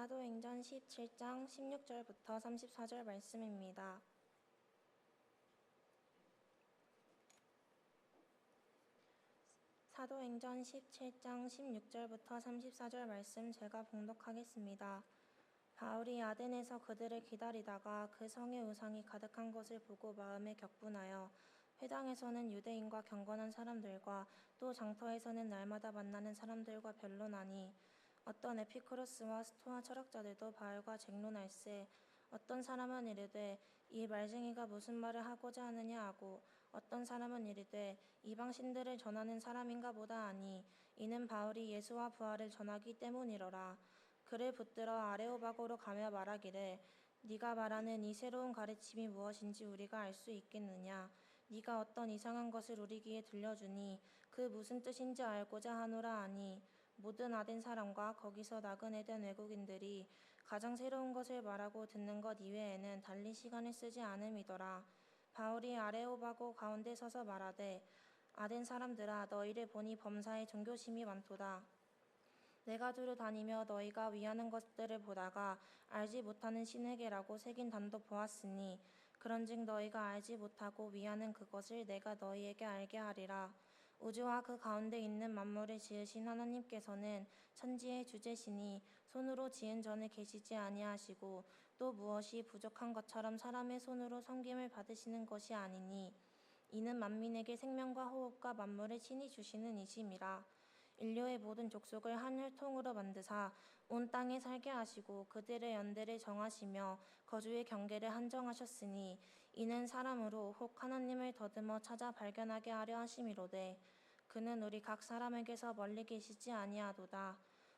사도행전 17장 16절부터 34절 말씀입니다. 사도행전 17장 16절부터 34절 말씀 제가 봉독하겠습니다. 바울이 아덴에서 그들을 기다리다가 그 성의 우상이 가득한 것을 보고 마음에 격분하여 회당에서는 유대인과 경건한 사람들과 또 장터에서는 날마다 만나는 사람들과 변론하니 어떤 에피쿠로스와 스토아 철학자들도 바울과 쟁론할세 어떤 사람은 이르되 이 말쟁이가 무슨 말을 하고자 하느냐 하고 어떤 사람은 이르되 이방 신들을 전하는 사람인가 보다 하니 이는 바울이 예수와 부활을 전하기 때문이로라. 그를 붙들어 아레오바고로 가며 말하기를 네가 말하는 이 새로운 가르침이 무엇인지 우리가 알 수 있겠느냐. 네가 어떤 이상한 것을 우리 귀에 들려주니 그 무슨 뜻인지 알고자 하노라 하니 모든 아덴 사람과 거기서 나그네 된 외국인들이 가장 새로운 것을 말하고 듣는 것 이외에는 달리 시간을 쓰지 않음이더라. 바울이 아레오바고 가운데 서서 말하되 아덴 사람들아 너희를 보니 범사에 종교심이 많도다. 내가 두루 다니며 너희가 위하는 것들을 보다가 알지 못하는 신에게라고 새긴 단도 보았으니 그런즉 너희가 알지 못하고 위하는 그것을 내가 너희에게 알게 하리라. 우주와 그 가운데 있는 만물을 지으신 하나님께서는 천지의 주제시니 손으로 지은 전을 계시지 아니하시고 또 무엇이 부족한 것처럼 사람의 손으로 섬김을 받으시는 것이 아니니 이는 만민에게 생명과 호흡과 만물을 친히 주시는 이심이라. 인류의 모든 족속을 한 혈통으로 만드사 온 땅에 살게 하시고 그들의 연대를 정하시며 거주의 경계를 한정하셨으니 이는 사람으로 혹 하나님을 더듬어 찾아 발견하게 하려 하심이로되 그는 우리 각 사람에게서 멀리 계시지 아니하도다.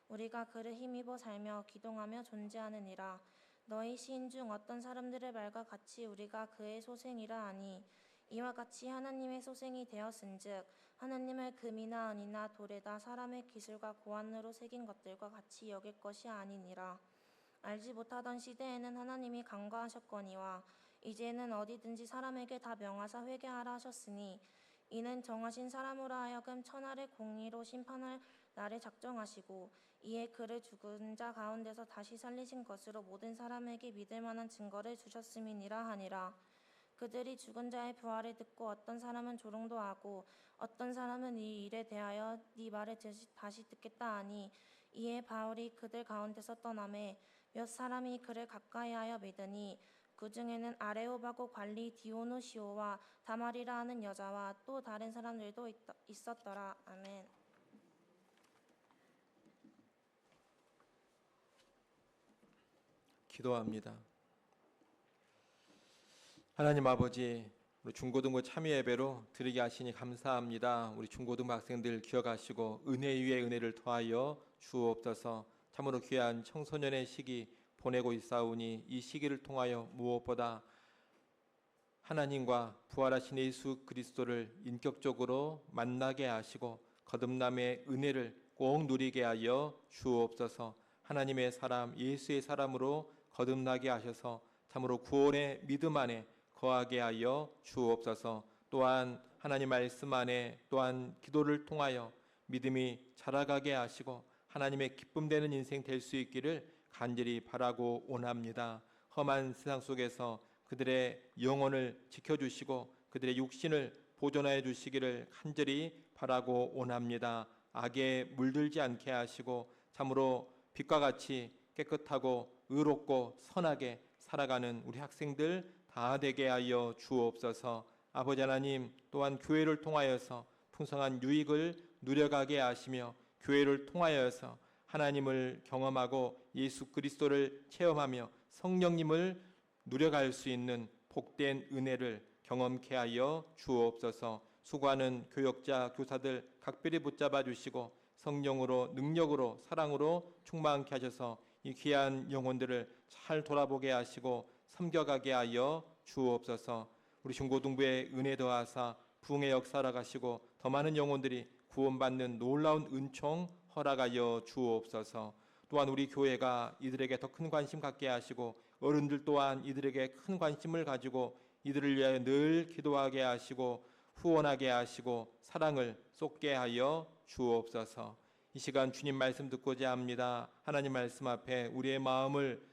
우리가 그를 힘입어 살며 기동하며 존재하느니라. 너희 시인 중 어떤 사람들의 말과 같이 우리가 그의 소생이라 하니 이와 같이 하나님의 소생이 되었은즉 하나님을 금이나 은이나 돌에다 사람의 기술과 고안으로 새긴 것들과 같이 여길 것이 아니니라. 알지 못하던 시대에는 하나님이 간과하셨거니와 이제는 어디든지 사람에게 다 명하사 회개하라 하셨으니 이는 정하신 사람으로 하여금 천하를 공의로 심판할 날을 작정하시고 이에 그를 죽은 자 가운데서 다시 살리신 것으로 모든 사람에게 믿을 만한 증거를 주셨음이니라 하니라. 그들이 죽은 자의 부활을 듣고 어떤 사람은 조롱도 하고 어떤 사람은 이 일에 대하여 네 말을 다시 듣겠다 하니 이에 바울이 그들 가운데서 떠나매 몇 사람이 그를 가까이하여 믿으니 그 중에는 아레오바고 관리 디오노시오와 다말이라 하는 여자와 또 다른 사람들도 있었더라. 아멘. 기도합니다. 하나님 아버지, 우리 중고등부 참여 예배로 드리게 하시니 감사합니다. 우리 중고등부 학생들 기억하시고 은혜 위에 은혜를 더하여 주옵소서. 참으로 귀한 청소년의 시기 보내고 있사오니 이 시기를 통하여 무엇보다 하나님과 부활하신 예수 그리스도를 인격적으로 만나게 하시고 거듭남의 은혜를 꼭 누리게 하여 주옵소서. 하나님의 사람 예수의 사람으로 거듭나게 하셔서 참으로 구원의 믿음 안에 거하게 하여 주옵소서. 또한 하나님 말씀 안에 또한 기도를 통하여 믿음이 자라가게 하시고 하나님의 기쁨 되는 인생 될 수 있기를 간절히 바라고 원합니다. 험한 세상 속에서 그들의 영혼을 지켜주시고 그들의 육신을 보존하여 주시기를 간절히 바라고 원합니다. 악에 물들지 않게 하시고 참으로 빛과 같이 깨끗하고 의롭고 선하게 살아가는 우리 학생들 다 되게 하여 주옵소서. 아버지 하나님 또한 교회를 통하여서 풍성한 유익을 누려가게 하시며 교회를 통하여서 하나님을 경험하고 예수 그리스도를 체험하며 성령님을 누려갈 수 있는 복된 은혜를 경험케 하여 주옵소서. 수고하는 교역자, 교사들 각별히 붙잡아 주시고 성령으로 능력으로 사랑으로 충만케 하셔서 이 귀한 영혼들을 잘 돌아보게 하시고 섬겨가게 하여 주옵소서. 우리 중고등부에 은혜 더하사 부흥의 역사를 가시고 더 많은 영혼들이 구원받는 놀라운 은총 허락하여 주옵소서. 또한 우리 교회가 이들에게 더 큰 관심 갖게 하시고 어른들 또한 이들에게 큰 관심을 가지고 이들을 위하여 늘 기도하게 하시고 후원하게 하시고 사랑을 쏟게 하여 주옵소서. 이 시간 주님 말씀 듣고자 합니다. 하나님 말씀 앞에 우리의 마음을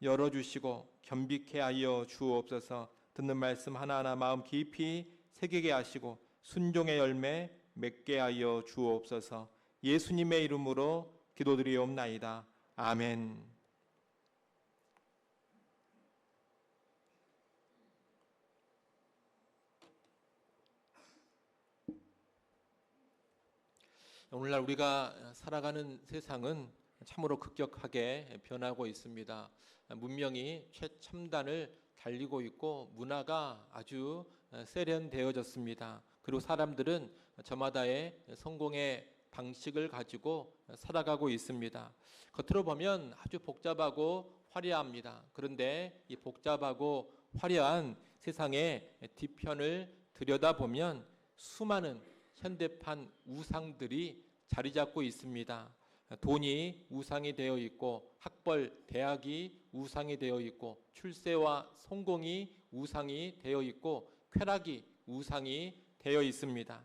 열어주시고 겸비케 하여 주옵소서. 듣는 말씀 하나하나 마음 깊이 새기게 하시고 순종의 열매 맺게 하여 주옵소서. 예수님의 이름으로 기도드리옵나이다. 아멘. 오늘날 우리가 살아가는 세상은 참으로 급격하게 변하고 있습니다. 문명이 최첨단을 달리고 있고 문화가 아주 세련되어졌습니다. 그리고 사람들은 저마다의 성공의 방식을 가지고 살아가고 있습니다. 겉으로 보면 아주 복잡하고 화려합니다. 그런데 이 복잡하고 화려한 세상의 뒤편을 들여다보면 수많은 현대판 우상들이 자리 잡고 있습니다. 돈이 우상이 되어 있고 학벌, 대학이 우상이 되어 있고 출세와 성공이 우상이 되어 있고 쾌락이 우상이 되어 있습니다.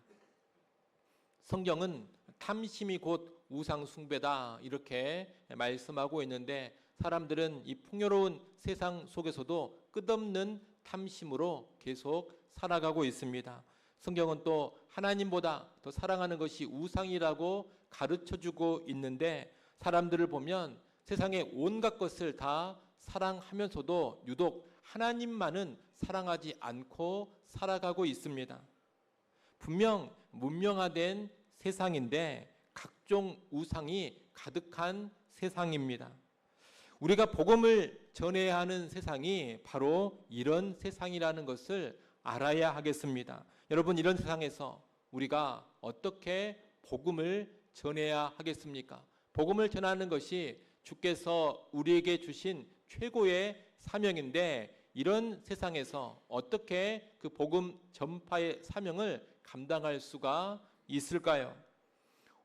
성경은 탐심이 곧 우상 숭배다 이렇게 말씀하고 있는데 사람들은 이 풍요로운 세상 속에서도 끝없는 탐심으로 계속 살아가고 있습니다. 성경은 또 하나님보다 더 사랑하는 것이 우상이라고 가르쳐주고 있는데 사람들을 보면 세상의 온갖 것을 다 사랑하면서도 유독 하나님만은 사랑하지 않고 살아가고 있습니다. 분명 문명화된 세상인데 각종 우상이 가득한 세상입니다. 우리가 복음을 전해야 하는 세상이 바로 이런 세상이라는 것을 알아야 하겠습니다. 여러분, 이런 세상에서 우리가 어떻게 복음을 전해야 하겠습니까? 복음을 전하는 것이 주께서 우리에게 주신 최고의 사명인데 이런 세상에서 어떻게 그 복음 전파의 사명을 감당할 수가 있을까요?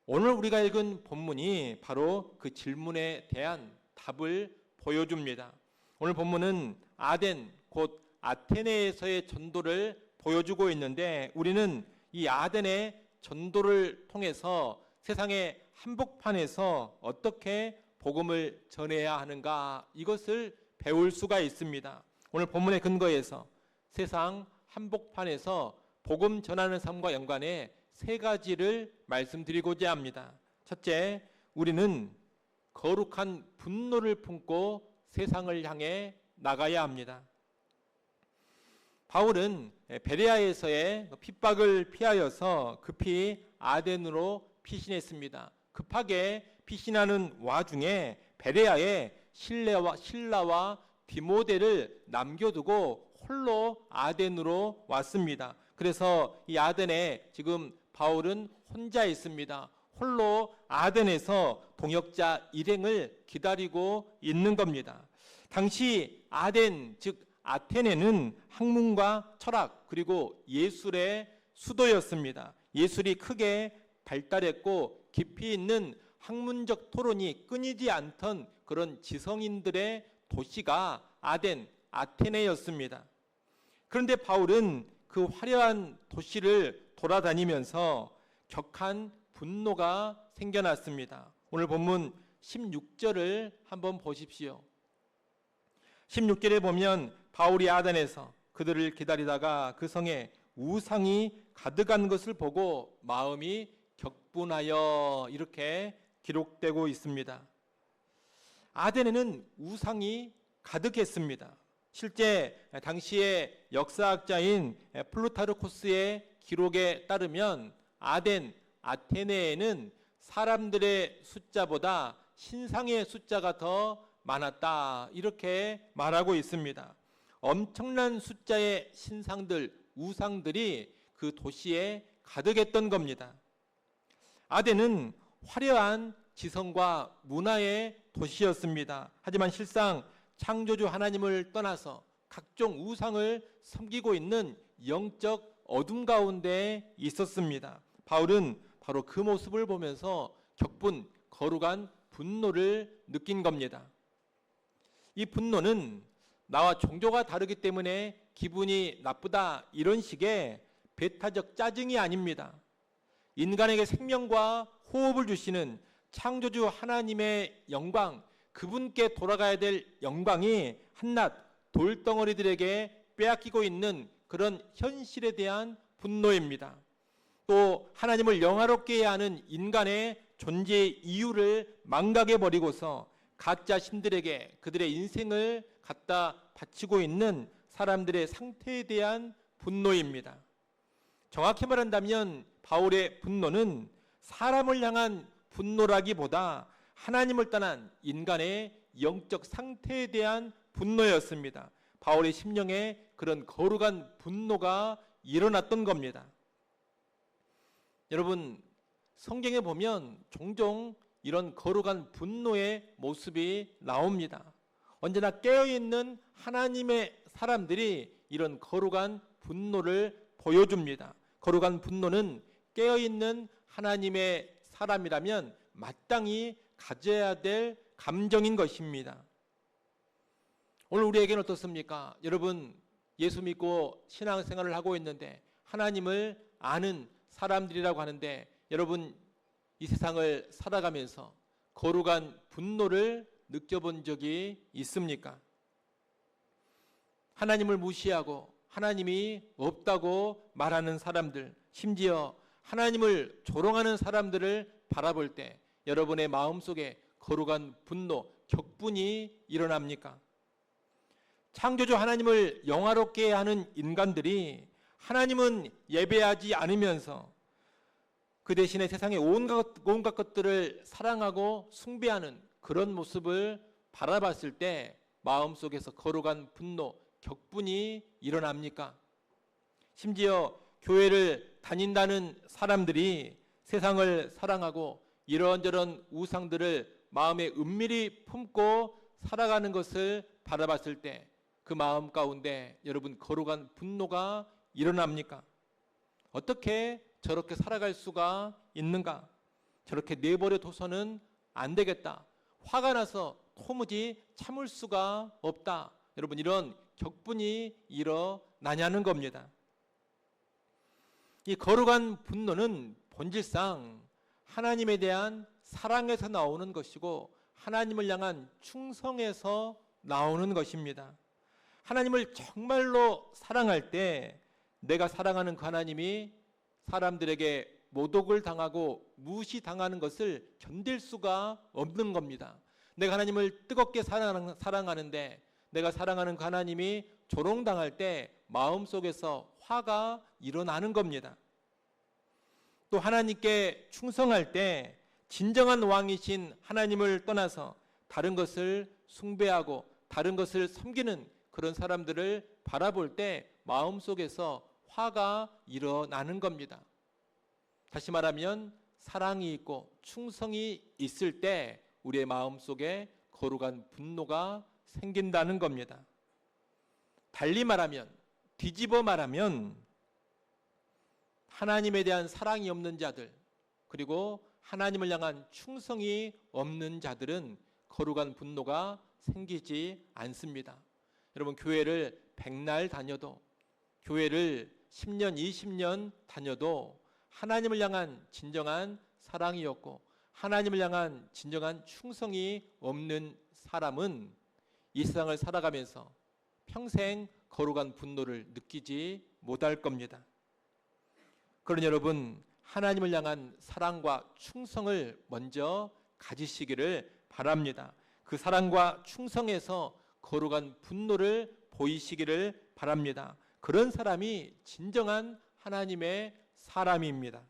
오늘 우리가 읽은 본문이 바로 그 질문에 대한 답을 보여줍니다. 오늘 본문은 아덴 곧 아테네에서의 전도를 보여주고 있는데 우리는 이 아덴의 전도를 통해서 세상의 한복판에서 어떻게 복음을 전해야 하는가 이것을 배울 수가 있습니다. 오늘 본문의 근거에서 세상 한복판에서 복음 전하는 삶과 연관해 세 가지를 말씀드리고자 합니다. 첫째, 우리는 거룩한 분노를 품고 세상을 향해 나가야 합니다. 바울은 베레아에서의 핍박을 피하여서 급히 아덴으로 피신했습니다. 급하게 피신하는 와중에 베레아에 실라와 디모데를 남겨두고 홀로 아덴으로 왔습니다. 그래서 이 아덴에 지금 바울은 혼자 있습니다. 홀로 아덴에서 동역자 일행을 기다리고 있는 겁니다. 당시 아덴 즉 아테네는 학문과 철학 그리고 예술의 수도였습니다. 예술이 크게 발달했고 깊이 있는 학문적 토론이 끊이지 않던 그런 지성인들의 도시가 아테네였습니다. 그런데 바울은 그 화려한 도시를 돌아다니면서 격한 분노가 생겨났습니다. 오늘 본문 16절을 한번 보십시오. 16절에 보면 바울이 아덴에서 그들을 기다리다가 그 성에 우상이 가득한 것을 보고 마음이 격분하여 이렇게 기록되고 있습니다. 아덴에는 우상이 가득했습니다. 실제 당시의 역사학자인 플루타르코스의 기록에 따르면 아테네에는 사람들의 숫자보다 신상의 숫자가 더 많았다 이렇게 말하고 있습니다. 엄청난 숫자의 신상들, 우상들이 그 도시에 가득했던 겁니다. 아덴은 화려한 지성과 문화의 도시였습니다. 하지만 실상 창조주 하나님을 떠나서 각종 우상을 섬기고 있는 영적 어둠 가운데 있었습니다. 바울은 바로 그 모습을 보면서 격분, 거룩한 분노를 느낀 겁니다. 이 분노는 나와 종교가 다르기 때문에 기분이 나쁘다 이런 식의 배타적 짜증이 아닙니다. 인간에게 생명과 호흡을 주시는 창조주 하나님의 영광, 그분께 돌아가야 될 영광이 한낱 돌덩어리들에게 빼앗기고 있는 그런 현실에 대한 분노입니다. 또 하나님을 영화롭게 해야 하는 인간의 존재의 이유를 망각해버리고서 가짜 신들에게 그들의 인생을 갖다 바치고 있는 사람들의 상태에 대한 분노입니다. 정확히 말한다면 바울의 분노는 사람을 향한 분노라기보다 하나님을 떠난 인간의 영적 상태에 대한 분노였습니다. 바울의 심령에 그런 거룩한 분노가 일어났던 겁니다. 여러분, 성경에 보면 종종 이런 거룩한 분노의 모습이 나옵니다. 언제나 깨어있는 하나님의 사람들이 이런 거룩한 분노를 보여줍니다. 거룩한 분노는 깨어있는 하나님의 사람이라면 마땅히 가져야 될 감정인 것입니다. 오늘 우리에게는 어떻습니까? 여러분, 예수 믿고 신앙생활을 하고 있는데 하나님을 아는 사람들이라고 하는데, 여러분 이 세상을 살아가면서 거룩한 분노를 느껴본 적이 있습니까? 하나님을 무시하고 하나님이 없다고 말하는 사람들, 심지어 하나님을 조롱하는 사람들을 바라볼 때 여러분의 마음속에 거룩한 분노, 격분이 일어납니까? 창조주 하나님을 영화롭게 하는 인간들이 하나님은 예배하지 않으면서 그 대신에 세상의 온갖 것들을 사랑하고 숭배하는 그런 모습을 바라봤을 때 마음속에서 거룩한 분노, 격분이 일어납니까? 심지어 교회를 다닌다는 사람들이 세상을 사랑하고 이런저런 우상들을 마음에 은밀히 품고 살아가는 것을 바라봤을 때 그 마음 가운데 여러분 거룩한 분노가 일어납니까? 어떻게 저렇게 살아갈 수가 있는가? 저렇게 내버려 둬서는 안 되겠다. 화가 나서 도무지 참을 수가 없다. 여러분, 이런 격분이 일어나냐는 겁니다. 이 거룩한 분노는 본질상 하나님에 대한 사랑에서 나오는 것이고 하나님을 향한 충성에서 나오는 것입니다. 하나님을 정말로 사랑할 때 내가 사랑하는 그 하나님이 사람들에게 모독을 당하고 무시당하는 것을 견딜 수가 없는 겁니다. 내가 하나님을 뜨겁게 사랑하는데 내가 사랑하는 그 하나님이 조롱당할 때 마음속에서 화가 일어나는 겁니다. 또 하나님께 충성할 때 진정한 왕이신 하나님을 떠나서 다른 것을 숭배하고 다른 것을 섬기는 그런 사람들을 바라볼 때 마음속에서 화가 일어나는 겁니다. 다시 말하면 사랑이 있고 충성이 있을 때 우리의 마음속에 거룩한 분노가 생긴다는 겁니다. 달리 말하면, 뒤집어 말하면 하나님에 대한 사랑이 없는 자들, 그리고 하나님을 향한 충성이 없는 자들은 거룩한 분노가 생기지 않습니다. 여러분, 교회를 100날 다녀도, 교회를 10년, 20년 다녀도 하나님을 향한 진정한 사랑이었고 하나님을 향한 진정한 충성이 없는 사람은 이 세상을 살아가면서 평생 거룩한 분노를 느끼지 못할 겁니다. 그러니 여러분, 하나님을 향한 사랑과 충성을 먼저 가지시기를 바랍니다. 그 사랑과 충성에서 거룩한 분노를 보이시기를 바랍니다. 그런 사람이 진정한 하나님의 사람입니다.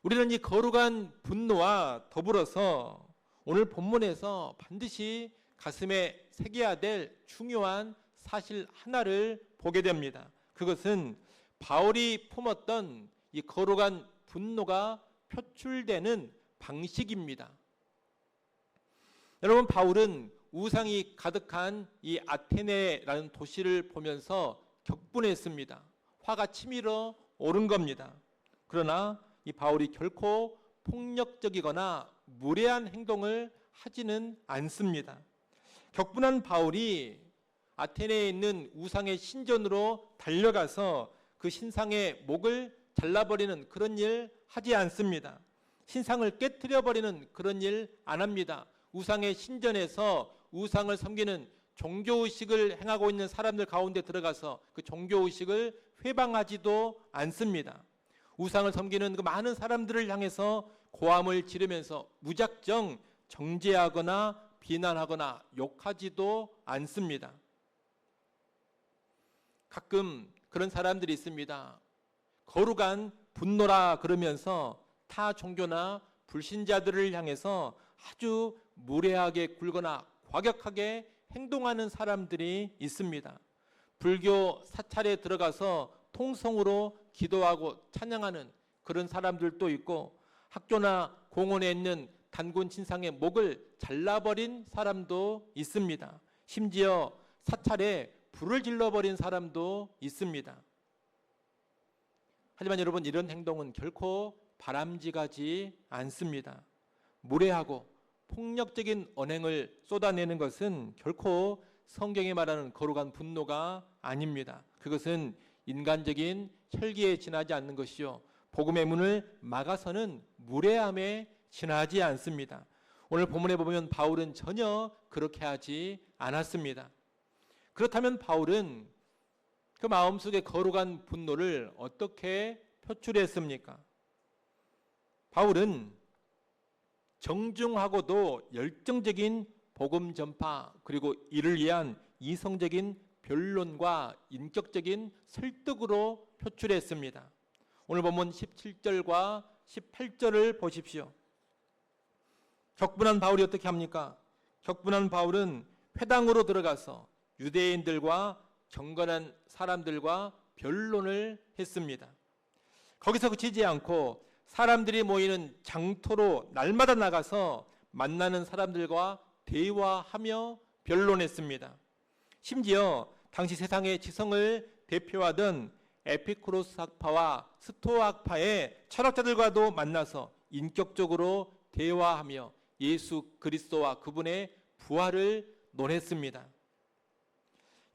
우리는 이 거룩한 분노와 더불어서 오늘 본문에서 반드시 가슴에 새겨야 될 중요한 사실 하나를 보게 됩니다. 그것은 바울이 품었던 이 거룩한 분노가 표출되는 방식입니다. 여러분, 바울은 우상이 가득한 이 아테네라는 도시를 보면서 격분했습니다. 화가 치밀어 오른 겁니다. 그러나 이 바울이 결코 폭력적이거나 무례한 행동을 하지는 않습니다. 격분한 바울이 아테네에 있는 우상의 신전으로 달려가서 그 신상의 목을 잘라버리는 그런 일 하지 않습니다. 신상을 깨트려버리는 그런 일 안 합니다. 우상의 신전에서 우상을 섬기는 종교의식을 행하고 있는 사람들 가운데 들어가서 그 종교의식을 회방하지도 않습니다. 우상을 섬기는 그 많은 사람들을 향해서 고함을 지르면서 무작정 정죄하거나 비난하거나 욕하지도 않습니다. 가끔 그런 사람들이 있습니다. 거룩한 분노라 그러면서 타 종교나 불신자들을 향해서 아주 무례하게 굴거나 과격하게 행동하는 사람들이 있습니다. 불교 사찰에 들어가서 통성으로 기도하고 찬양하는 그런 사람들도 있고, 학교나 공원에 있는 단군 신상의 목을 잘라버린 사람도 있습니다. 심지어 사찰에 불을 질러버린 사람도 있습니다. 하지만 여러분, 이런 행동은 결코 바람직하지 않습니다. 무례하고 폭력적인 언행을 쏟아내는 것은 결코 성경이 말하는 거룩한 분노가 아닙니다. 그것은 인간적인 혈기에 지나지 않는 것이요, 복음의 문을 막아서는 무례함에 지나지 않습니다. 오늘 본문에 보면 바울은 전혀 그렇게 하지 않았습니다. 그렇다면 바울은 그 마음속에 거룩한 분노를 어떻게 표출했습니까? 바울은 정중하고도 열정적인 복음 전파, 그리고 이를 위한 이성적인 변론과 인격적인 설득으로 표출했습니다. 오늘 본문 17절과 18절을 보십시오. 격분한 바울이 어떻게 합니까? 격분한 바울은 회당으로 들어가서 유대인들과 경건한 사람들과 변론을 했습니다. 거기서 그치지 않고 사람들이 모이는 장터로 날마다 나가서 만나는 사람들과 대화하며 변론했습니다. 심지어 당시 세상의 지성을 대표하던 에피쿠로스 학파와 스토아 학파의 철학자들과도 만나서 인격적으로 대화하며 예수 그리스도와 그분의 부활을 논했습니다.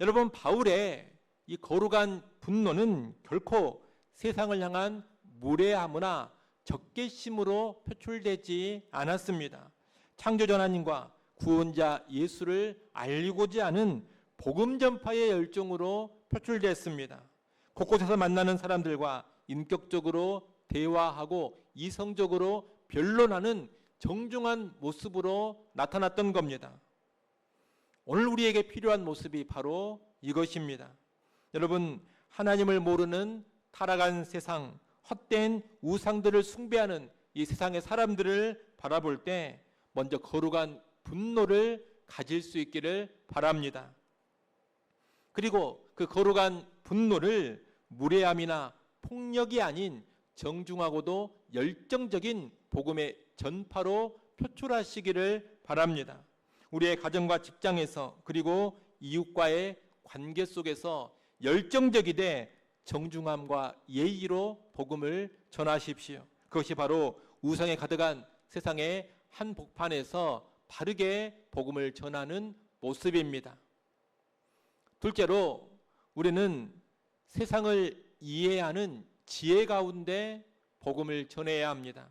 여러분, 바울의 이 거룩한 분노는 결코 세상을 향한 무례함이나 적개심으로 표출되지 않았습니다. 창조주 하나님과 구원자 예수를 알리고자 하는 복음 전파의 열정으로 표출됐습니다. 곳곳에서 만나는 사람들과 인격적으로 대화하고 이성적으로 변론하는 정중한 모습으로 나타났던 겁니다. 오늘 우리에게 필요한 모습이 바로 이것입니다. 여러분, 하나님을 모르는 타락한 세상, 헛된 우상들을 숭배하는 이 세상의 사람들을 바라볼 때 먼저 거룩한 분노를 가질 수 있기를 바랍니다. 그리고 그 거룩한 분노를 무례함이나 폭력이 아닌 정중하고도 열정적인 복음의 전파로 표출하시기를 바랍니다. 우리의 가정과 직장에서, 그리고 이웃과의 관계 속에서 열정적이되 정중함과 예의로 복음을 전하십시오. 그것이 바로 우상에 가득한 세상의 한복판에서 바르게 복음을 전하는 모습입니다. 둘째로, 우리는 세상을 이해하는 지혜 가운데 복음을 전해야 합니다.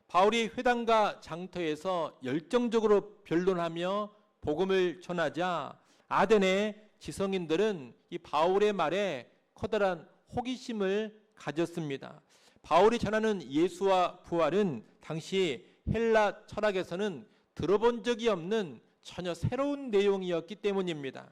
바울이 회당과 장터에서 열정적으로 변론하며 복음을 전하자 아덴의 지성인들은 이 바울의 말에 커다란 호기심을 가졌습니다. 바울이 전하는 예수와 부활은 당시 헬라 철학에서는 들어본 적이 없는 전혀 새로운 내용이었기 때문입니다.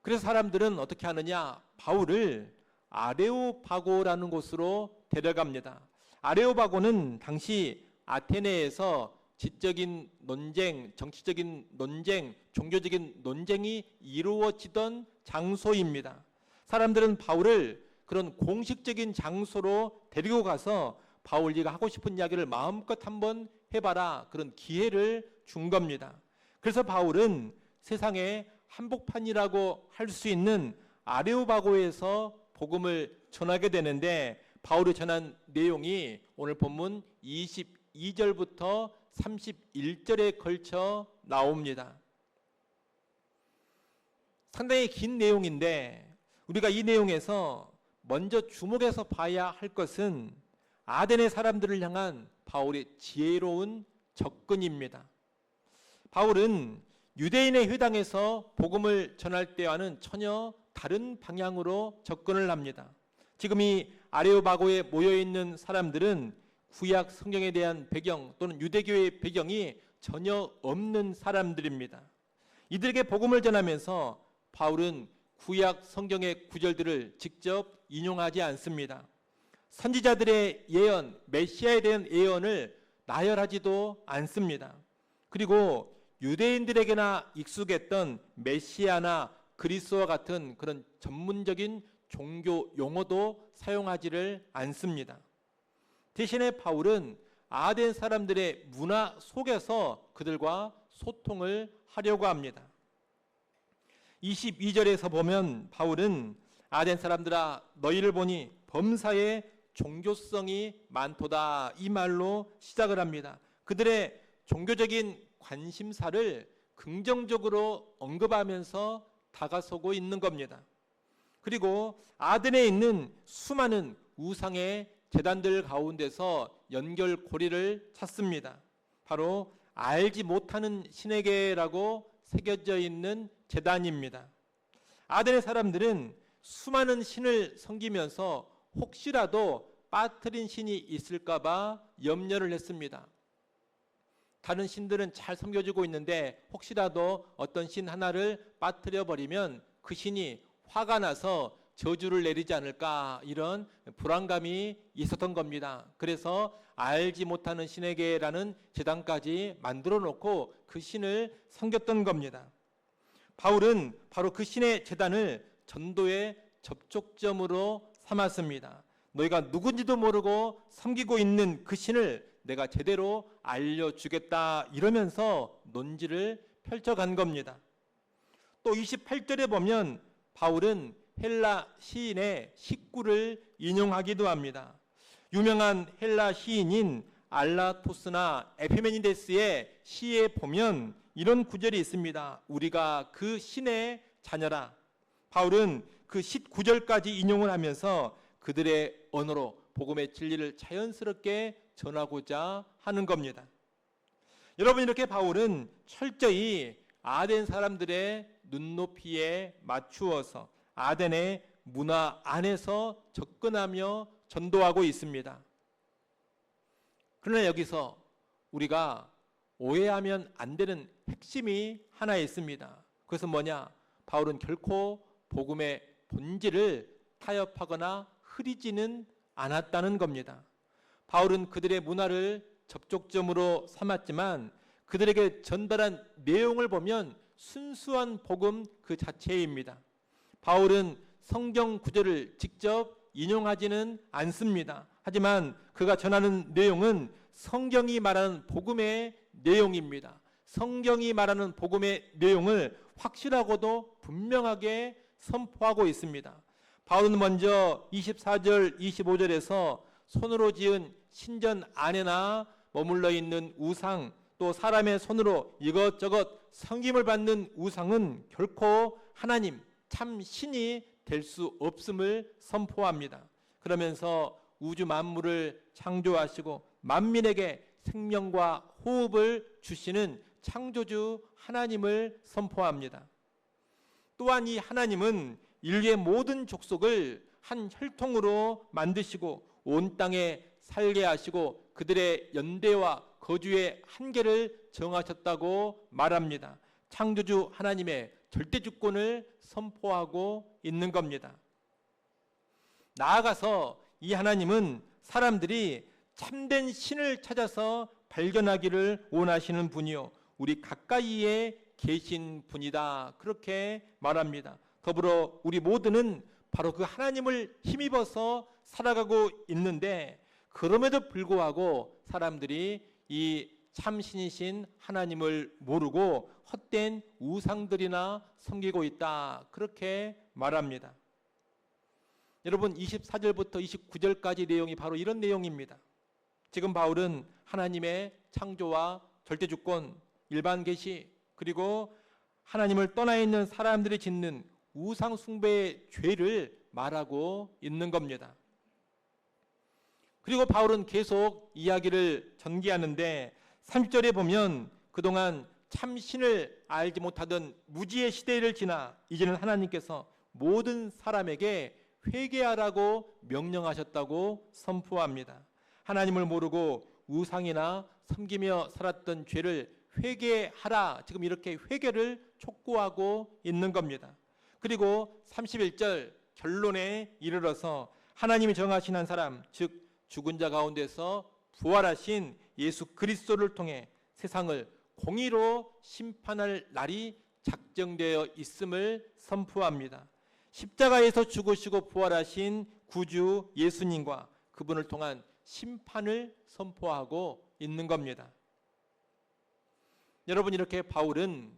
그래서 사람들은 어떻게 하느냐? 바울을 아레오파고라는 곳으로 데려갑니다. 아레오파고는 당시 아테네에서 지적인 논쟁, 정치적인 논쟁, 종교적인 논쟁이 이루어지던 장소입니다. 사람들은 바울을 그런 공식적인 장소로 데리고 가서 바울, 네가 하고 싶은 이야기를 마음껏 한번 해봐라, 그런 기회를 준 겁니다. 그래서 바울은 세상의 한복판이라고 할 수 있는 아레오파고에서 복음을 전하게 되는데, 바울이 전한 내용이 오늘 본문 22절부터 31절에 걸쳐 나옵니다. 상당히 긴 내용인데 우리가 이 내용에서 먼저 주목해서 봐야 할 것은 아덴의 사람들을 향한 바울의 지혜로운 접근입니다. 바울은 유대인의 회당에서 복음을 전할 때와는 전혀 다른 방향으로 접근을 합니다. 지금 이 아레오바고에 모여있는 사람들은 구약 성경에 대한 배경 또는 유대교의 배경이 전혀 없는 사람들입니다. 이들에게 복음을 전하면서 바울은 구약 성경의 구절들을 직접 인용하지 않습니다. 선지자들의 예언, 메시아에 대한 예언을 나열하지도 않습니다. 그리고 유대인들에게나 익숙했던 메시아나 그리스도와 같은 그런 전문적인 종교 용어도 사용하지를 않습니다. 대신에 바울은 아덴 사람들의 문화 속에서 그들과 소통을 하려고 합니다. 22절에서 보면 바울은 아덴 사람들아 너희를 보니 범사에 종교성이 많도다 이 말로 시작을 합니다. 그들의 종교적인 관심사를 긍정적으로 언급하면서 다가서고 있는 겁니다. 그리고 아덴에 있는 수많은 우상의 제단들 가운데서 연결고리를 찾습니다. 바로 알지 못하는 신에게라고 새겨져 있는 제단입니다. 아덴의 사람들은 수많은 신을 섬기면서 혹시라도 빠뜨린 신이 있을까봐 염려를 했습니다. 다른 신들은 잘 섬겨주고 있는데 혹시라도 어떤 신 하나를 빠뜨려 버리면 그 신이 화가 나서 저주를 내리지 않을까 이런 불안감이 있었던 겁니다. 그래서 알지 못하는 신에게라는 제단까지 만들어 놓고 그 신을 섬겼던 겁니다. 바울은 바로 그 신의 제단을 전도의 접촉점으로 삼았습니다. 너희가 누군지도 모르고 섬기고 있는 그 신을 내가 제대로 알려주겠다 이러면서 논지를 펼쳐간 겁니다. 또 28절에 보면 바울은 헬라 시인의 식구를 인용하기도 합니다. 유명한 헬라 시인인 알라토스나 에피메니데스의 시에 보면 이런 구절이 있습니다. 우리가 그 신의 자녀라. 바울은 그 19절까지 인용을 하면서 그들의 언어로 복음의 진리를 자연스럽게 전하고자 하는 겁니다. 여러분, 이렇게 바울은 철저히 아덴 사람들의 눈높이에 맞추어서 아덴의 문화 안에서 접근하며 전도하고 있습니다. 그러나 여기서 우리가 오해하면 안 되는 핵심이 하나 있습니다. 그것은 뭐냐? 바울은 결코 복음의 본질을 타협하거나 흐리지는 않았다는 겁니다. 바울은 그들의 문화를 접촉점으로 삼았지만 그들에게 전달한 내용을 보면 순수한 복음 그 자체입니다. 바울은 성경 구절을 직접 인용하지는 않습니다. 하지만 그가 전하는 내용은 성경이 말하는 복음의 내용입니다. 성경이 말하는 복음의 내용을 확실하고도 분명하게 선포하고 있습니다. 바울은 먼저 24절, 25절에서 손으로 지은 신전 안에나 머물러 있는 우상, 또 사람의 손으로 이것저것 섬김을 받는 우상은 결코 하나님, 참 신이 될 수 없음을 선포합니다. 그러면서 우주 만물을 창조하시고 만민에게 생명과 호흡을 주시는 창조주 하나님을 선포합니다. 또한 이 하나님은 인류의 모든 족속을 한 혈통으로 만드시고 온 땅에 살게 하시고 그들의 연대와 거주의 한계를 정하셨다고 말합니다. 창조주 하나님의 절대 주권을 선포하고 있는 겁니다. 나아가서 이 하나님은 사람들이 참된 신을 찾아서 발견하기를 원하시는 분이요 우리 가까이에 계신 분이다. 그렇게 말합니다. 더불어 우리 모두는 바로 그 하나님을 힘입어서 살아가고 있는데 그럼에도 불구하고 사람들이 이 참신이신 하나님을 모르고 헛된 우상들이나 섬기고 있다. 그렇게 말합니다. 여러분 24절부터 29절까지 내용이 바로 이런 내용입니다. 지금 바울은 하나님의 창조와 절대주권, 일반 계시 그리고 하나님을 떠나 있는 사람들이 짓는 우상 숭배의 죄를 말하고 있는 겁니다. 그리고 바울은 계속 이야기를 전개하는데 30절에 보면 그동안 참신을 알지 못하던 무지의 시대를 지나 이제는 하나님께서 모든 사람에게 회개하라고 명령하셨다고 선포합니다. 하나님을 모르고 우상이나 섬기며 살았던 죄를 회개하라, 지금 이렇게 회개를 촉구하고 있는 겁니다. 그리고 31절 결론에 이르러서 하나님이 정하신 한 사람, 즉 죽은 자 가운데서 부활하신 예수 그리스도를 통해 세상을 공의로 심판할 날이 작정되어 있음을 선포합니다. 십자가에서 죽으시고 부활하신 구주 예수님과 그분을 통한 심판을 선포하고 있는 겁니다. 여러분, 이렇게 바울은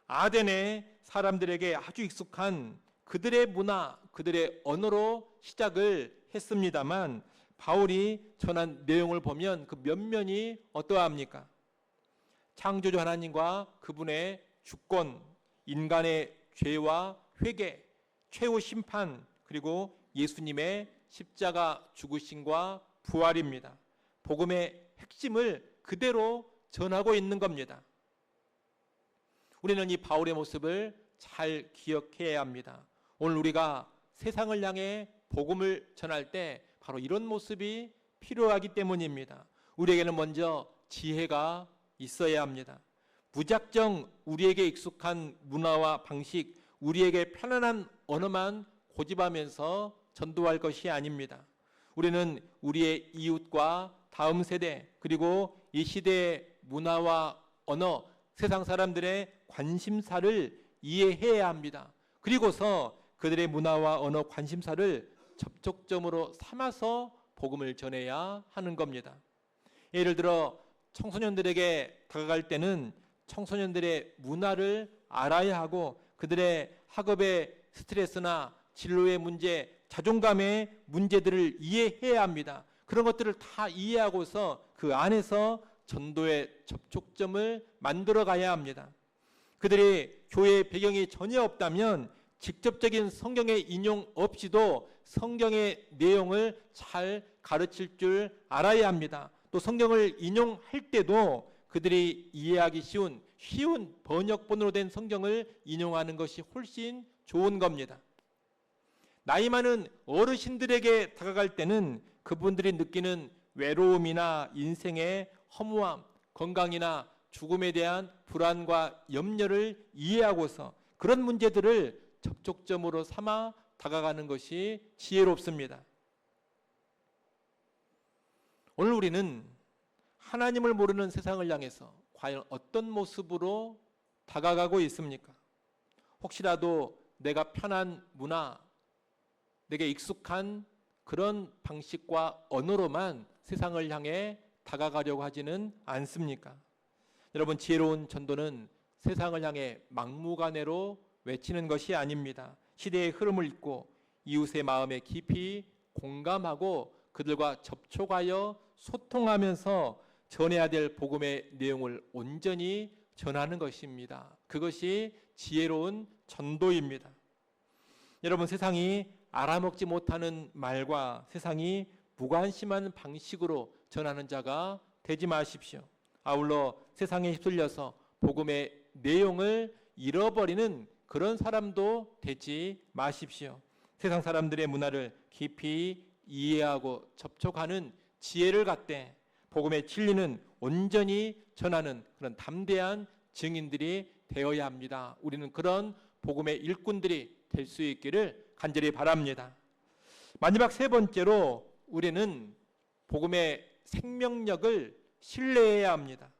아덴의 사람들에게 아주 익숙한 그들의 문화, 그들의 언어로 시작을 했습니다만 바울이 전한 내용을 보면 그 면면이 어떠합니까? 창조주 하나님과 그분의 주권, 인간의 죄와 회개, 최후 심판, 그리고 예수님의 십자가 죽으심과 부활입니다. 복음의 핵심을 그대로 전하고 있는 겁니다. 우리는 이 바울의 모습을 잘 기억해야 합니다. 오늘 우리가 세상을 향해 복음을 전할 때 바로 이런 모습이 필요하기 때문입니다. 우리에게는 먼저 지혜가 있어야 합니다. 무작정 우리에게 익숙한 문화와 방식, 우리에게 편안한 언어만 고집하면서 전도할 것이 아닙니다. 우리는 우리의 이웃과 다음 세대, 그리고 이 시대의 문화와 언어, 세상 사람들의 관심사를 이해해야 합니다. 그리고서 그들의 문화와 언어, 관심사를 접촉점으로 삼아서 복음을 전해야 하는 겁니다. 예를 들어 청소년들에게 다가갈 때는 청소년들의 문화를 알아야 하고 그들의 학업의 스트레스나 진로의 문제, 자존감의 문제들을 이해해야 합니다. 그런 것들을 다 이해하고서 그 안에서 전도의 접촉점을 만들어 가야 합니다. 그들이 교회의 배경이 전혀 없다면 직접적인 성경의 인용 없이도 성경의 내용을 잘 가르칠 줄 알아야 합니다. 또 성경을 인용할 때도 그들이 이해하기 쉬운 번역본으로 된 성경을 인용하는 것이 훨씬 좋은 겁니다. 나이 많은 어르신들에게 다가갈 때는 그분들이 느끼는 외로움이나 인생의 허무함, 건강이나 죽음에 대한 불안과 염려를 이해하고서 그런 문제들을 접촉점으로 삼아 다가가는 것이 지혜롭습니다. 오늘 우리는 하나님을 모르는 세상을 향해서 과연 어떤 모습으로 다가가고 있습니까? 혹시라도 내가 편한 문화, 내게 익숙한 그런 방식과 언어로만 세상을 향해 다가가려고 하지는 않습니까? 여러분, 지혜로운 전도는 세상을 향해 막무가내로 외치는 것이 아닙니다. 시대의 흐름을 읽고 이웃의 마음에 깊이 공감하고 그들과 접촉하여 소통하면서 전해야 될 복음의 내용을 온전히 전하는 것입니다. 그것이 지혜로운 전도입니다. 여러분, 세상이 알아먹지 못하는 말과 세상이 무관심한 방식으로 전하는 자가 되지 마십시오. 아울러 세상에 휩쓸려서 복음의 내용을 잃어버리는 그런 사람도 되지 마십시오. 세상 사람들의 문화를 깊이 이해하고 접촉하는 지혜를 갖되 복음의 진리는 온전히 전하는 그런 담대한 증인들이 되어야 합니다. 우리는 그런 복음의 일꾼들이 될 수 있기를 간절히 바랍니다. 마지막 세 번째로 우리는 복음의 생명력을 신뢰해야 합니다.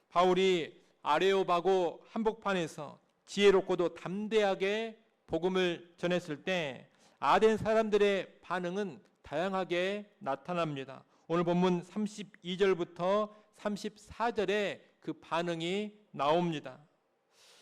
바울이 아레오바고 한복판에서 지혜롭고도 담대하게 복음을 전했을 때 아덴 사람들의 반응은 다양하게 나타납니다. 오늘 본문 32절부터 34절에 그 반응이 나옵니다.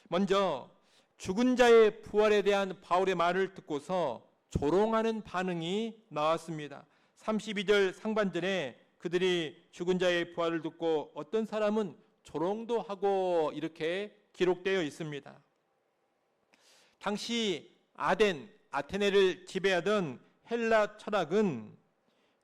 먼저 죽은 자의 부활에 대한 바울의 말을 듣고서 조롱하는 반응이 나왔습니다. 32절 상반절에 그들이 죽은 자의 부활을 듣고 어떤 사람은 조롱도 하고 이렇게 기록되어 있습니다. 당시 아덴, 아테네를 지배하던 헬라 철학은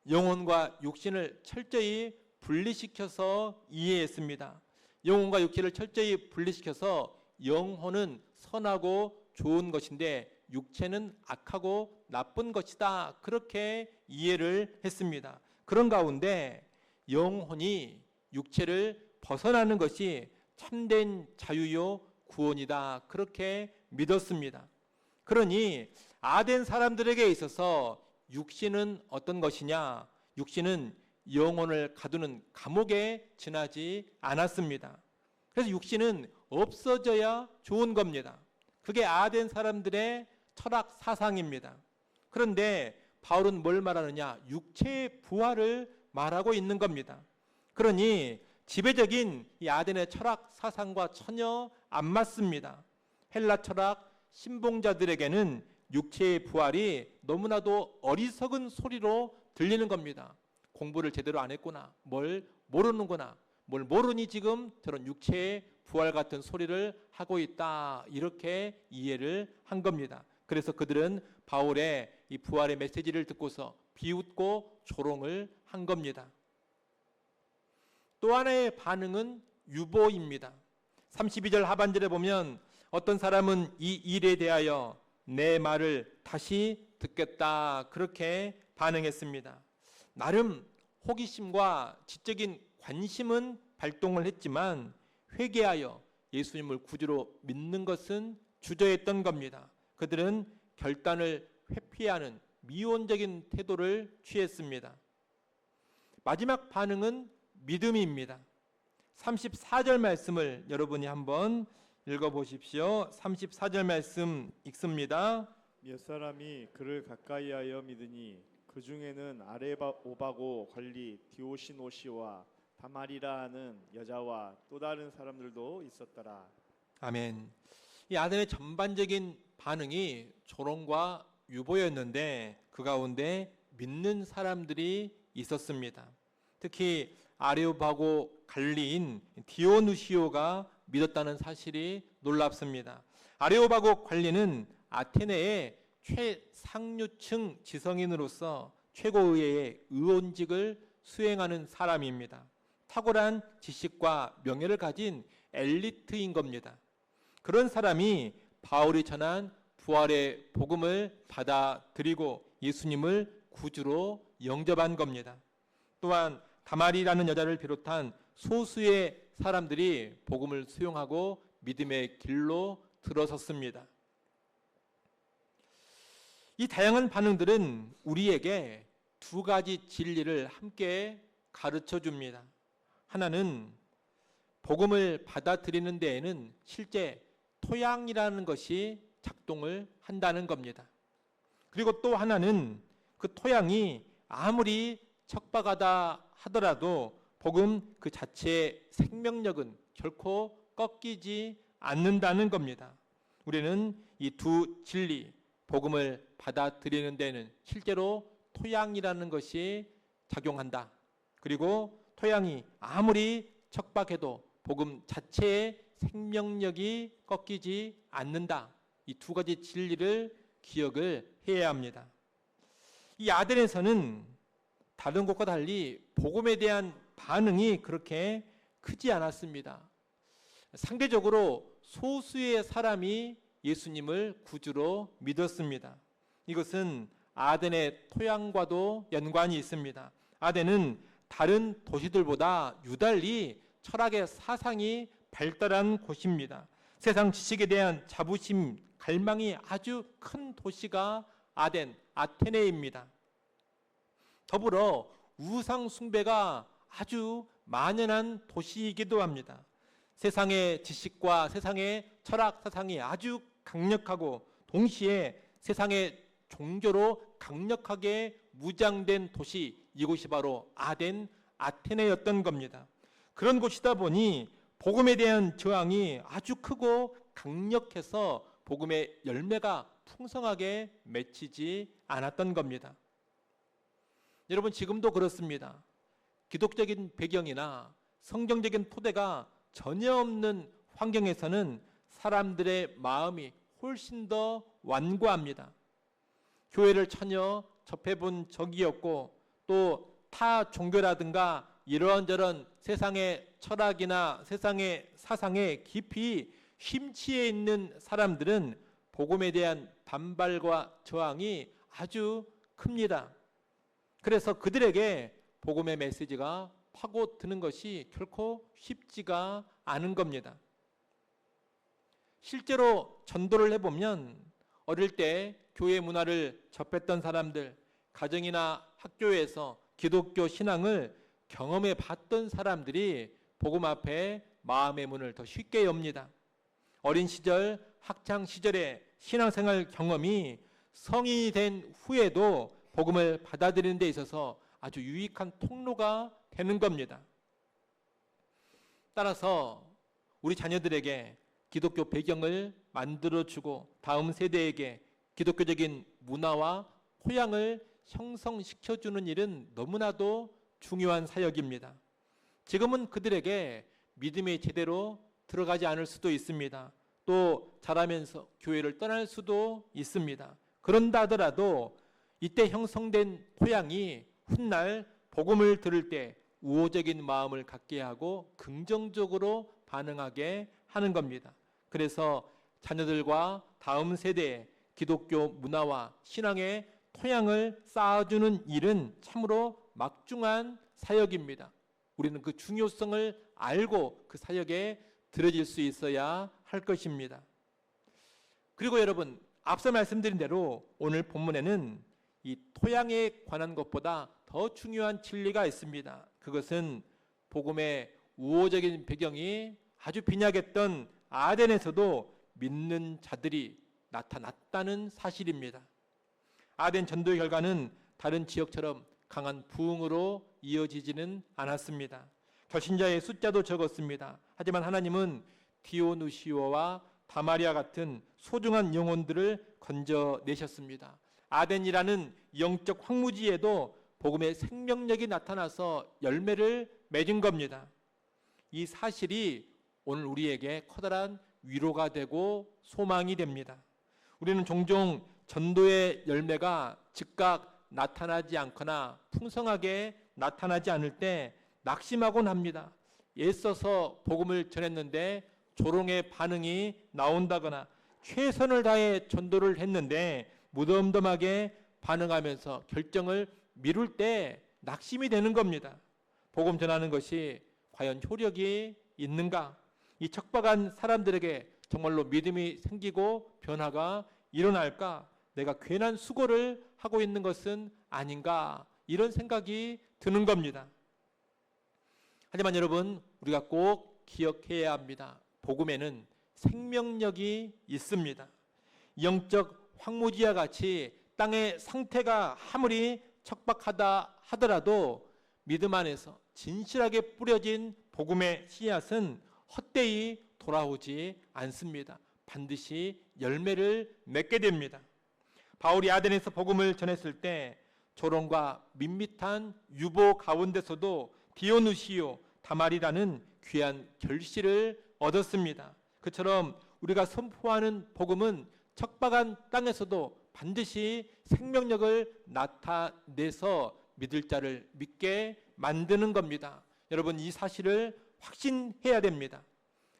영혼과 육신을 철저히 분리시켜서 이해했습니다. 영혼과 육체를 철저히 분리시켜서 영혼은 선하고 좋은 것인데 육체는 악하고 나쁜 것이다. 그렇게 이해를 했습니다. 그런 가운데 영혼이 육체를 벗어나는 것이 참된 자유요 구원이다. 그렇게 믿었습니다. 그러니 아덴 사람들에게 있어서 육신은 어떤 것이냐? 육신은 영혼을 가두는 감옥에 지나지 않았습니다. 그래서 육신은 없어져야 좋은 겁니다. 그게 아덴 사람들의 철학 사상입니다. 그런데 바울은 뭘 말하느냐? 육체의 부활을 말하고 있는 겁니다. 그러니 지배적인 이 아덴의 철학 사상과 전혀 안 맞습니다. 헬라 철학 신봉자들에게는 육체의 부활이 너무나도 어리석은 소리로 들리는 겁니다. 공부를 제대로 안 했구나, 뭘 모르는구나, 뭘 모르니 지금 저런 육체의 부활 같은 소리를 하고 있다, 이렇게 이해를 한 겁니다. 그래서 그들은 바울의 이 부활의 메시지를 듣고서 비웃고 조롱을 한 겁니다. 또 하나의 반응은 유보입니다. 32절 하반절에 보면 어떤 사람은 이 일에 대하여 내 말을 다시 듣겠다, 그렇게 반응했습니다. 나름 호기심과 지적인 관심은 발동을 했지만 회개하여 예수님을 구주로 믿는 것은 주저했던 겁니다. 그들은 결단을 회피하는 미온적인 태도를 취했습니다. 마지막 반응은 믿음입니다. 34절 말씀을 여러분이 한번 읽어보십시오. 34절 말씀 읽습니다. 몇 사람이 그를 가까이하여 믿으니 그 중에는 아레오바고 관리 디오시노시와 다말이라 하는 여자와 또 다른 사람들도 있었더라. 아멘. 이 아덴의 전반적인 반응이 조롱과 유보였는데 그 가운데 믿는 사람들이 있었습니다. 특히 아레오바고 관리인 디오누시오가 믿었다는 사실이 놀랍습니다. 아레오바고 관리는 아테네의 최상류층 지성인으로서 최고의회의 의원직을 수행하는 사람입니다. 탁월한 지식과 명예를 가진 엘리트인 겁니다. 그런 사람이 바울이 전한 부활의 복음을 받아들이고 예수님을 구주로 영접한 겁니다. 또한 다말이라는 여자를 비롯한 소수의 사람들이 복음을 수용하고 믿음의 길로 들어섰습니다. 이 다양한 반응들은 우리에게 두 가지 진리를 함께 가르쳐 줍니다. 하나는 복음을 받아들이는 데에는 실제 토양이라는 것이 작동을 한다는 겁니다. 그리고 또 하나는 그 토양이 아무리 척박하다 하더라도 복음 그 자체의 생명력은 결코 꺾이지 않는다는 겁니다. 우리는 이 두 진리, 복음을 받아들이는 데는 실제로 토양이라는 것이 작용한다. 그리고 토양이 아무리 척박해도 복음 자체의 생명력이 꺾이지 않는다. 이 두 가지 진리를 기억을 해야 합니다. 이 아덴에서는 다른 곳과 달리 복음에 대한 반응이 그렇게 크지 않았습니다. 상대적으로 소수의 사람이 예수님을 구주로 믿었습니다. 이것은 아덴의 토양과도 연관이 있습니다. 아덴은 다른 도시들보다 유달리 철학의 사상이 발달한 곳입니다. 세상 지식에 대한 자부심, 갈망이 아주 큰 도시가 아테네입니다. 더불어 우상 숭배가 아주 만연한 도시이기도 합니다. 세상의 지식과 세상의 철학 사상이 아주 강력하고 동시에 세상의 종교로 강력하게 무장된 도시, 이곳이 바로 아테네였던 겁니다. 그런 곳이다 보니 복음에 대한 저항이 아주 크고 강력해서 복음의 열매가 풍성하게 맺히지 않았던 겁니다. 여러분, 지금도 그렇습니다. 기독적인 배경이나 성경적인 토대가 전혀 없는 환경에서는 사람들의 마음이 훨씬 더 완고합니다. 교회를 전혀 접해본 적이 없고 또 타 종교라든가 이런저런 세상의 철학이나 세상의 사상에 깊이 심취해 있는 사람들은 복음에 대한 반발과 저항이 아주 큽니다. 그래서 그들에게 복음의 메시지가 파고드는 것이 결코 쉽지가 않은 겁니다. 실제로 전도를 해보면 어릴 때 교회 문화를 접했던 사람들, 가정이나 학교에서 기독교 신앙을 경험해 봤던 사람들이 복음 앞에 마음의 문을 더 쉽게 엽니다. 어린 시절, 학창 시절의 신앙생활 경험이 성인이 된 후에도 복음을 받아들이는 데 있어서 아주 유익한 통로가 되는 겁니다. 따라서 우리 자녀들에게 기독교 배경을 만들어주고 다음 세대에게 기독교적인 문화와 토양을 형성시켜주는 일은 너무나도 중요한 사역입니다. 지금은 그들에게 믿음이 제대로 들어가지 않을 수도 있습니다. 또 자라면서 교회를 떠날 수도 있습니다. 그런다 하더라도 이때 형성된 토양이 훗날 복음을 들을 때 우호적인 마음을 갖게 하고 긍정적으로 반응하게 하는 겁니다. 그래서 자녀들과 다음 세대에 기독교 문화와 신앙의 토양을 쌓아주는 일은 참으로 막중한 사역입니다. 우리는 그 중요성을 알고 그 사역에 들어질 수 있어야 할 것입니다. 그리고 여러분, 앞서 말씀드린 대로 오늘 본문에는 이 토양에 관한 것보다 더 중요한 진리가 있습니다. 그것은 복음의 우호적인 배경이 아주 빈약했던 아덴에서도 믿는 자들이 나타났다는 사실입니다. 아덴 전도의 결과는 다른 지역처럼 강한 부흥으로 이어지지는 않았습니다. 결신자의 숫자도 적었습니다. 하지만 하나님은 디오누시오와 다마리아 같은 소중한 영혼들을 건져내셨습니다. 아덴이라는 영적 황무지에도 복음의 생명력이 나타나서 열매를 맺은 겁니다. 이 사실이 오늘 우리에게 커다란 위로가 되고 소망이 됩니다. 우리는 종종 전도의 열매가 즉각 나타나지 않거나 풍성하게 나타나지 않을 때 낙심하곤 합니다. 애써서 복음을 전했는데 조롱의 반응이 나온다거나 최선을 다해 전도를 했는데 무덤덤하게 반응하면서 결정을 미룰 때 낙심이 되는 겁니다. 복음 전하는 것이 과연 효력이 있는가? 이 척박한 사람들에게 정말로 믿음이 생기고 변화가 일어날까? 내가 괜한 수고를 하고 있는 것은 아닌가? 이런 생각이 드는 겁니다. 하지만 여러분, 우리가 꼭 기억해야 합니다. 복음에는 생명력이 있습니다. 영적 황무지와 같이 땅의 상태가 아무리 척박하다 하더라도 믿음 안에서 진실하게 뿌려진 복음의 씨앗은 헛되이 돌아오지 않습니다. 반드시 열매를 맺게 됩니다. 바울이 아덴에서 복음을 전했을 때 조롱과 밋밋한 유보 가운데서도 디오누시오, 다말이라는 귀한 결실을 얻었습니다. 그처럼 우리가 선포하는 복음은 척박한 땅에서도 반드시 생명력을 나타내서 믿을 자를 믿게 만드는 겁니다. 여러분, 이 사실을 확신해야 됩니다.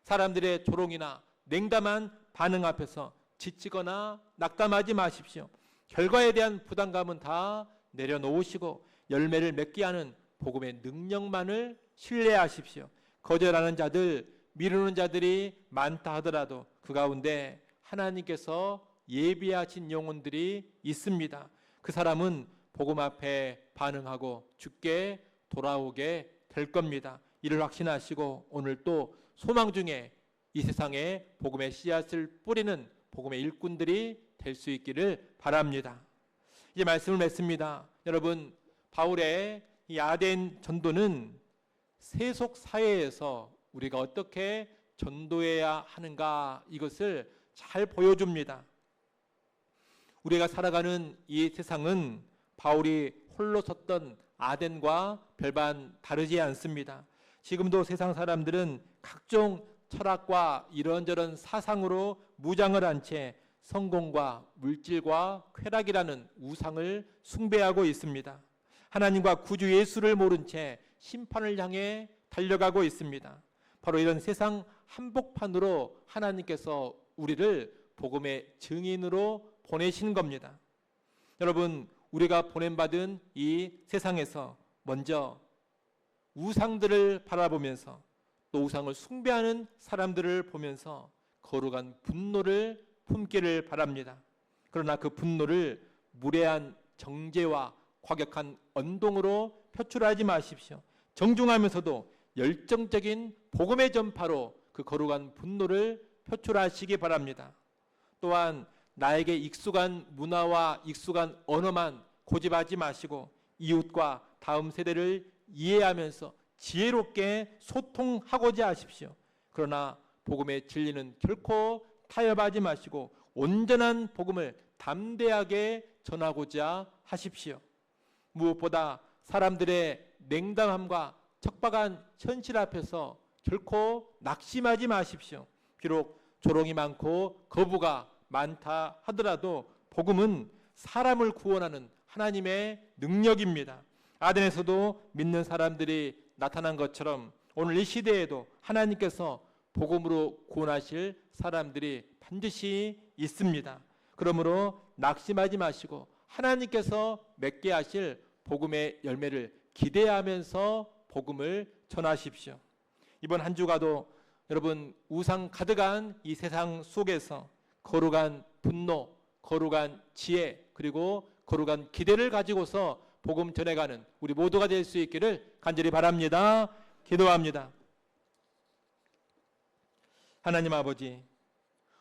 사람들의 조롱이나 냉담한 반응 앞에서 지치거나 낙담하지 마십시오. 결과에 대한 부담감은 다 내려놓으시고 열매를 맺게 하는 복음의 능력만을 신뢰하십시오. 거절하는 자들, 미루는 자들이 많다 하더라도 그 가운데 하나님께서 예비하신 영혼들이 있습니다. 그 사람은 복음 앞에 반응하고 주께 돌아오게 될 겁니다. 이를 확신하시고 오늘 또 소망 중에 이 세상에 복음의 씨앗을 뿌리는 복음의 일꾼들이 될 수 있기를 바랍니다. 이제 말씀을 맺습니다. 여러분, 바울의 이 아덴 전도는 세속 사회에서 우리가 어떻게 전도해야 하는가, 이것을 잘 보여줍니다. 우리가 살아가는 이 세상은 바울이 홀로 섰던 아덴과 별반 다르지 않습니다. 지금도 세상 사람들은 각종 철학과 이런저런 사상으로 무장을 한 채 성공과 물질과 쾌락이라는 우상을 숭배하고 있습니다. 하나님과 구주 예수를 모른 채 심판을 향해 달려가고 있습니다. 바로 이런 세상 한복판으로 하나님께서 우리를 복음의 증인으로 보내신 겁니다. 여러분, 우리가 보냄받은 이 세상에서 먼저 우상들을 바라보면서 또 우상을 숭배하는 사람들을 보면서 거룩한 분노를 품기를 바랍니다. 그러나 그 분노를 무례한 정죄와 과격한 언동으로 표출하지 마십시오. 정중하면서도 열정적인 복음의 전파로 그 거룩한 분노를 표출하시기 바랍니다. 또한 나에게 익숙한 문화와 익숙한 언어만 고집하지 마시고 이웃과 다음 세대를 이해하면서 지혜롭게 소통하고자 하십시오. 그러나 복음의 진리는 결코 타협하지 마시고 온전한 복음을 담대하게 전하고자 하십시오. 무엇보다 사람들의 냉담함과 척박한 현실 앞에서 결코 낙심하지 마십시오. 비록 조롱이 많고 거부가 많다 하더라도 복음은 사람을 구원하는 하나님의 능력입니다. 아덴에서도 믿는 사람들이 나타난 것처럼 오늘 이 시대에도 하나님께서 복음으로 구원하실 사람들이 반드시 있습니다. 그러므로 낙심하지 마시고 하나님께서 맺게 하실 복음의 열매를 기대하면서 복음을 전하십시오. 이번 한 주가도 여러분 우상 가득한 이 세상 속에서 거룩한 분노, 거룩한 지혜, 그리고 거룩한 기대를 가지고서 복음 전해가는 우리 모두가 될 수 있기를 간절히 바랍니다. 기도합니다. 하나님 아버지,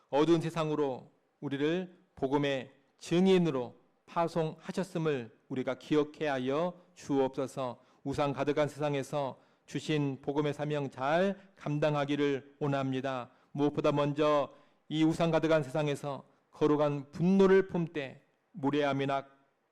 어두운 세상으로 우리를 복음의 증인으로 파송하셨음을 우리가 기억해야 하여 주옵소서. 우상 가득한 세상에서 주신 복음의 사명 잘 감당하기를 원합니다. 무엇보다 먼저 이 우상 가득한 세상에서 거룩한 분노를 품되 무례함이나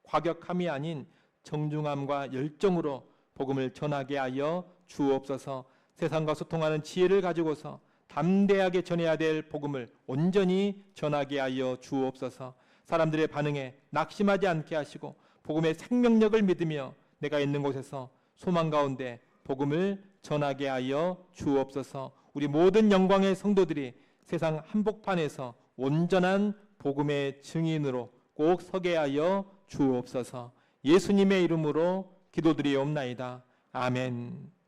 과격함이 아닌 정중함과 열정으로 복음을 전하게 하여 주옵소서. 세상과 소통하는 지혜를 가지고서 담대하게 전해야 될 복음을 온전히 전하게 하여 주옵소서. 사람들의 반응에 낙심하지 않게 하시고 복음의 생명력을 믿으며 내가 있는 곳에서 소망 가운데 복음을 전하게 하여 주옵소서. 우리 모든 영광의 성도들이 세상 한복판에서 온전한 복음의 증인으로 꼭 서게 하여 주옵소서. 예수님의 이름으로 기도드리옵나이다. 아멘.